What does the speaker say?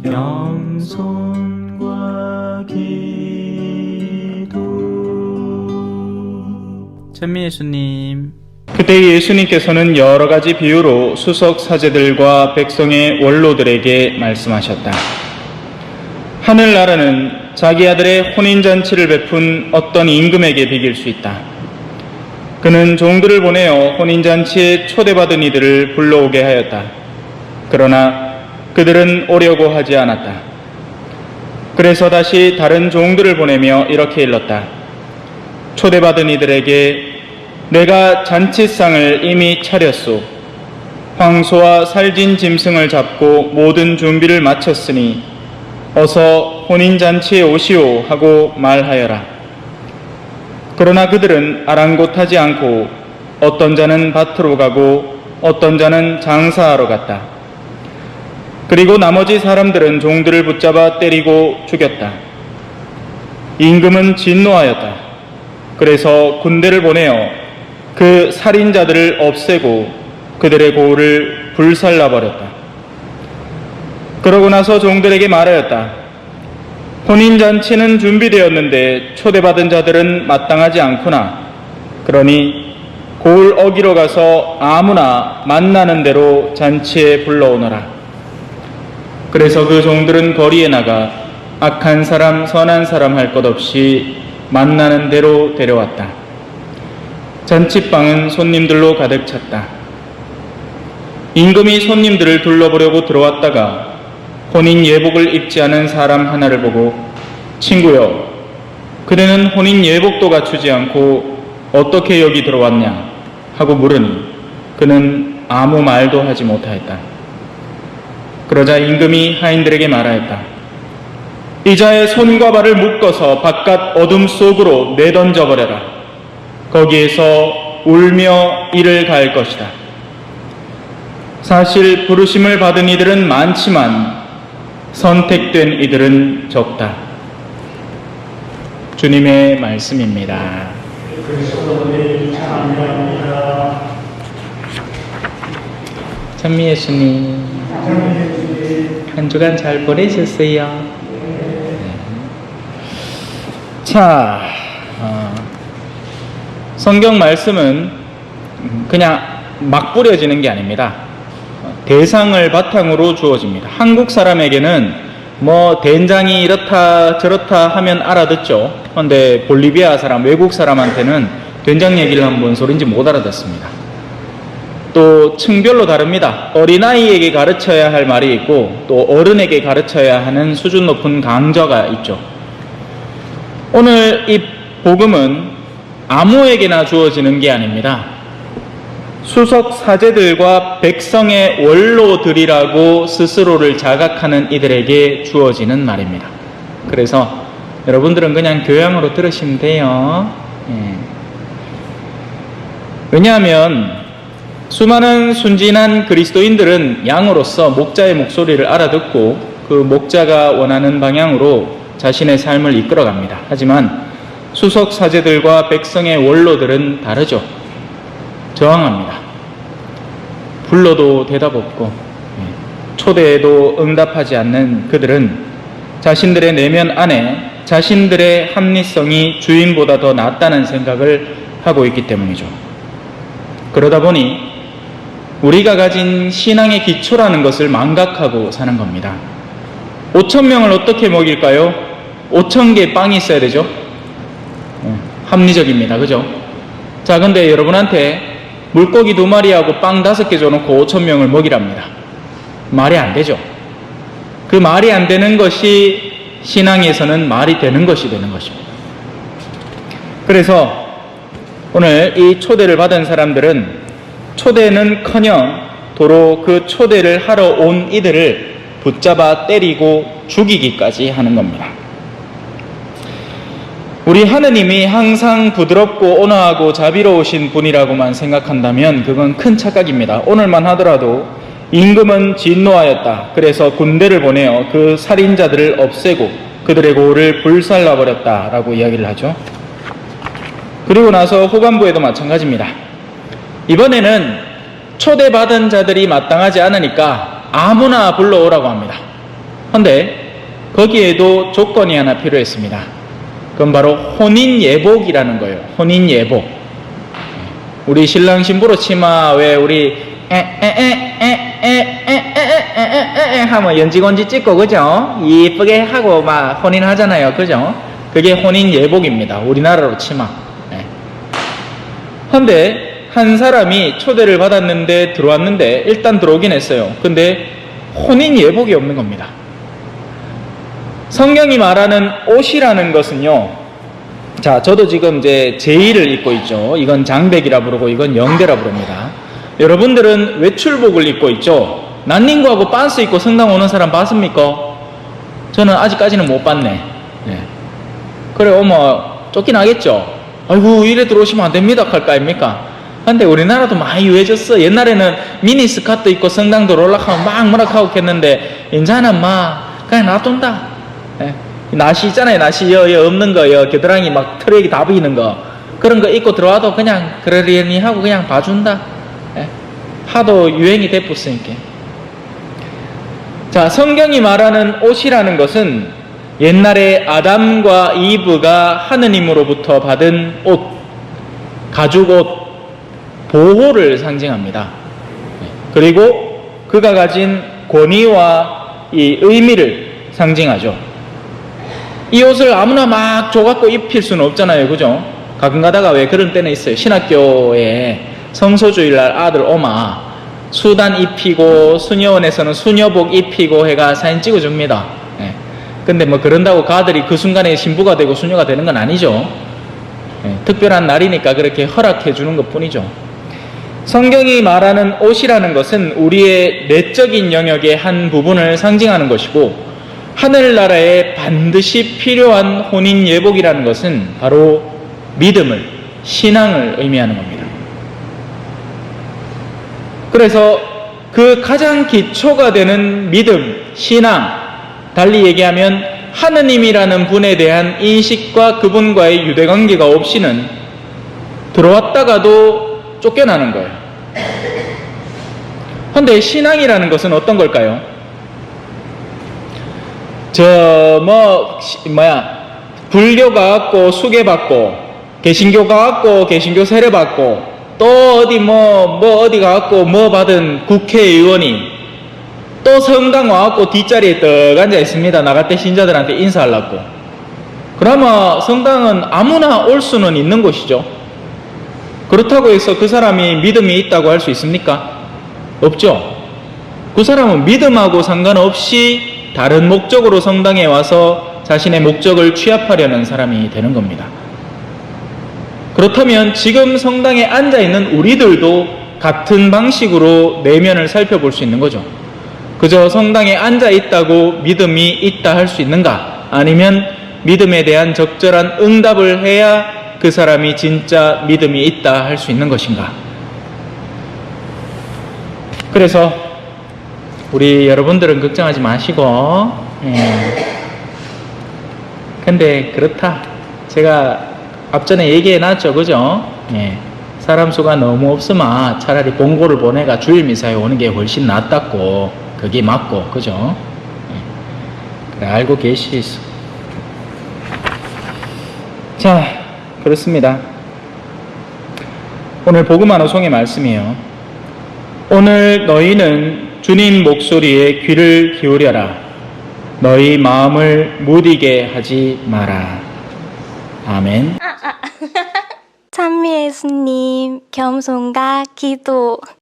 겸손과 기도. 찬미 예수님. 그때 예수님께서는 여러 가지 비유로 수석 사제들과 백성의 원로들에게 말씀하셨다. 하늘나라는 자기 아들의 혼인잔치를 베푼 어떤 임금에게 비길 수 있다. 그는 종들을 보내어 혼인잔치에 초대받은 이들을 불러오게 하였다. 그러나 그들은 오려고 하지 않았다. 그래서 다시 다른 종들을 보내며 이렇게 일렀다. 초대받은 이들에게 내가 잔치상을 이미 차렸소. 황소와 살진 짐승을 잡고 모든 준비를 마쳤으니 어서 혼인잔치에 오시오 하고 말하여라. 그러나 그들은 아랑곳하지 않고 어떤 자는 밭으로 가고 어떤 자는 장사하러 갔다. 그리고 나머지 사람들은 종들을 붙잡아 때리고 죽였다. 임금은 진노하였다. 그래서 군대를 보내어 그 살인자들을 없애고 그들의 고을을 불살라버렸다. 그러고 나서 종들에게 말하였다. 혼인잔치는 준비되었는데 초대받은 자들은 마땅하지 않구나. 그러니 고을 어기로 가서 아무나 만나는 대로 잔치에 불러오너라. 그래서 그 종들은 거리에 나가 악한 사람 선한 사람 할 것 없이 만나는 대로 데려왔다. 잔치방은 손님들로 가득 찼다. 임금이 손님들을 둘러보려고 들어왔다가 혼인 예복을 입지 않은 사람 하나를 보고 친구여, 그대는 혼인 예복도 갖추지 않고 어떻게 여기 들어왔냐 하고 물으니 그는 아무 말도 하지 못하였다. 그러자 임금이 하인들에게 말하였다. 이자의 손과 발을 묶어서 바깥 어둠 속으로 내던져버려라. 거기에서 울며 이를 갈 것이다. 사실 부르심을 받은 이들은 많지만 선택된 이들은 적다. 주님의 말씀입니다. 그리스도를 찬양합니다. 찬미 예수님, 한 주간 잘 보내셨어요? 자, 성경 말씀은 그냥 막 뿌려지는 게 아닙니다. 대상을 바탕으로 주어집니다. 한국 사람에게는 뭐 된장이 이렇다 저렇다 하면 알아듣죠. 그런데 볼리비아 사람, 외국 사람한테는 된장 얘기를 하면 뭔 소린지 못 알아듣습니다. 또 층별로 다릅니다. 어린아이에게 가르쳐야 할 말이 있고 또 어른에게 가르쳐야 하는 수준 높은 강좌가 있죠. 오늘 이 복음은 아무에게나 주어지는 게 아닙니다. 수석 사제들과 백성의 원로들이라고 스스로를 자각하는 이들에게 주어지는 말입니다. 그래서 여러분들은 그냥 교양으로 들으시면 돼요. 왜냐하면 수많은 순진한 그리스도인들은 양으로서 목자의 목소리를 알아듣고 그 목자가 원하는 방향으로 자신의 삶을 이끌어갑니다. 하지만 수석 사제들과 백성의 원로들은 다르죠. 저항합니다. 불러도 대답 없고 초대에도 응답하지 않는 그들은 자신들의 내면 안에 자신들의 합리성이 주인보다 더 낫다는 생각을 하고 있기 때문이죠. 그러다 보니 우리가 가진 신앙의 기초라는 것을 망각하고 사는 겁니다. 5,000명을 어떻게 먹일까요? 5,000개 빵이 있어야 되죠. 합리적입니다. 그죠? 자, 근데 여러분한테 물고기 2마리하고 빵 5개 줘놓고 5,000명을 먹이랍니다. 말이 안 되죠. 그 말이 안 되는 것이 신앙에서는 말이 되는 것이 되는 것입니다. 그래서 오늘 이 초대를 받은 사람들은 초대는커녕 도로 그 초대를 하러 온 이들을 붙잡아 때리고 죽이기까지 하는 겁니다. 우리 하느님이 항상 부드럽고 온화하고 자비로우신 분이라고만 생각한다면 그건 큰 착각입니다. 오늘만 하더라도 임금은 진노하였다. 그래서 군대를 보내어 그 살인자들을 없애고 그들의 고을을 불살라버렸다라고 이야기를 하죠. 그리고 나서 후반부에도 마찬가지입니다. 이번에는 초대받은 자들이 마땅하지 않으니까 아무나 불러오라고 합니다. 근데 거기에도 조건이 하나 필요했습니다. 그건 바로 혼인예복이라는 거예요. 혼인예복. 우리 신랑 신부로 치마 왜 우리 하면 연지건지 찍고 그죠? 이쁘게 하고 막 혼인하잖아요. 그죠? 그게 혼인예복입니다. 우리나라로 치마. 근데 한 사람이 초대를 받았는데 들어왔는데 일단 들어오긴 했어요. 근데 혼인예복이 없는 겁니다. 성경이 말하는 옷이라는 것은요, 자, 저도 지금 이제 제2를 입고 있죠. 이건 장백이라 부르고 이건 영대라 부릅니다. 여러분들은 외출복을 입고 있죠. 난닝구하고 빤스 입고 성당 오는 사람 봤습니까? 저는 아직까지는 못 봤네. 네. 그래, 쫓겨나겠죠. 아이고, 이래 들어오시면 안 됩니다. 할 거 아닙니까? 근데 우리나라도 많이 유해졌어. 옛날에는 미니스커트 입고 성당도 올라가면 막 뭐라 하고 했는데, 이제는 막, 그냥 놔둔다. 예. 나시 있잖아요. 나시 없는 거, 겨드랑이 막 트랙이 다 보이는 거. 그런 거 입고 들어와도 그냥 그러려니 하고 그냥 봐준다. 예. 하도 유행이 됐었으니까. 자, 성경이 말하는 옷이라는 것은 옛날에 아담과 이브가 하느님으로부터 받은 옷, 가죽옷, 보호를 상징합니다. 그리고 그가 가진 권위와 이 의미를 상징하죠. 이 옷을 아무나 막 줘갖고 입힐 수는 없잖아요. 그죠? 가끔 가다가 왜 그런 때는 있어요. 신학교에 성소주일날 아들 오마 수단 입히고 수녀원에서는 수녀복 입히고 해가 사진 찍어줍니다. 예. 근데 뭐 그런다고 그 아들이 그 순간에 신부가 되고 수녀가 되는 건 아니죠. 예. 특별한 날이니까 그렇게 허락해 주는 것 뿐이죠. 성경이 말하는 옷이라는 것은 우리의 내적인 영역의 한 부분을 상징하는 것이고, 하늘나라에 반드시 필요한 혼인예복이라는 것은 바로 믿음을, 신앙을 의미하는 겁니다. 그래서 그 가장 기초가 되는 믿음, 신앙, 달리 얘기하면 하느님이라는 분에 대한 인식과 그분과의 유대관계가 없이는 들어왔다가도 쫓겨나는 거예요. 그런데 신앙이라는 것은 어떤 걸까요? 불교가 갖고 수계받고, 개신교가 갖고 개신교 세례받고, 또 어디 어디 가갖고 받은 국회의원이 또 성당 와갖고 뒷자리에 떡 앉아 있습니다. 나갈 때 신자들한테 인사하려고. 그러면 성당은 아무나 올 수는 있는 곳이죠. 그렇다고 해서 그 사람이 믿음이 있다고 할 수 있습니까? 없죠. 그 사람은 믿음하고 상관없이 다른 목적으로 성당에 와서 자신의 목적을 취합하려는 사람이 되는 겁니다. 그렇다면 지금 성당에 앉아있는 우리들도 같은 방식으로 내면을 살펴볼 수 있는 거죠. 그저 성당에 앉아있다고 믿음이 있다 할 수 있는가? 아니면 믿음에 대한 적절한 응답을 해야 그 사람이 진짜 믿음이 있다 할 수 있는 것인가? 그래서 우리 여러분들은 걱정하지 마시고, 근데 그렇다. 제가 앞전에 얘기해놨죠. 그죠? 사람 수가 너무 없으면 차라리 봉고를 보내가 주일 미사에 오는 게 훨씬 낫다고. 그게 맞고, 그죠? 그래, 알고 계시소. 자, 그렇습니다. 오늘 복음 호송의 말씀이에요. 오늘 너희는 주님 목소리에 귀를 기울여라. 너희 마음을 무디게 하지 마라. 아멘. 찬미 예수님, 겸손과 기도.